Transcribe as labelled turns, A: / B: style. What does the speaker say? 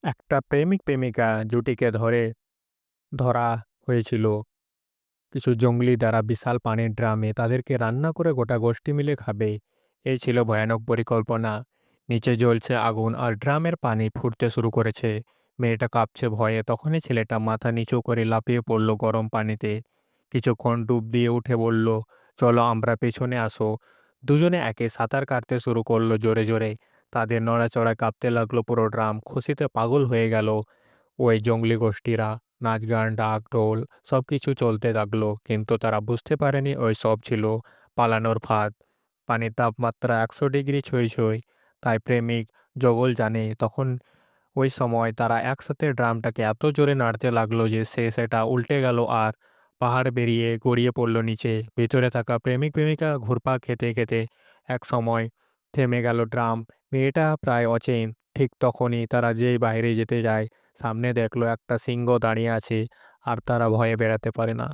A: একটা প্রেমিক-প্রেমিকা জুটিকে ধরা হয়েছিল কিছু জঙ্গলি দ্বারা বিশাল পানির ড্রামে। তাদেরকে রান্না করে গোটা গোষ্ঠী মিলে খাবে। এই ছিল ভয়ানক পরিকল্পনা। নিচে জ্বলছে আগুন আর ড্রামের পানি ফুটতে শুরু করেছে। মেয়েটা কাঁপছে ভয়ে। তখনই ছেলেটা মাথা নিচু করে লাফিয়ে পড়ল গরম পানিতে। কিছুক্ষণ ডুব দিয়ে উঠে বলল, চলো আমরা পেছনে আসো। দুজনে একে সাঁতার কাটতে শুরু করলো জোরে জোরে। তাদের নড়াচড়া কাঁপতে লাগলো পুরো ড্রাম। খুশিতে পাগল হয়ে গেল ওই জঙ্গলি গোষ্ঠীরা। নাচ গান ডাক ঢোল সবকিছু চলতে লাগলো, কিন্তু তারা বুঝতে পারেনি ওই সব ছিল পালানোর ফাঁদ। পানির তাপমাত্রা 100 ডিগ্রি ছুঁই ছুঁই। তাই প্রেমিক জগল জানে তখন ওই সময় তারা একসাথে ড্রামটাকে এত জোরে নাড়তে লাগলো যে সেটা উল্টে গেল আর পাহাড় বেরিয়ে গড়িয়ে পড়ল নিচে। ভেতরে থাকা প্রেমিক প্রেমিকা ঘুরপাক খেতে খেতে এক সময় থেমে গেল ড্রাম। মেয়েটা প্রায় অচেন। ঠিক তখনই তারা যেই বাইরে যেতে যায়, সামনে দেখলো একটা সিংহ দাঁড়িয়ে আছে আর তারা ভয়ে বেড়াতে পারে না।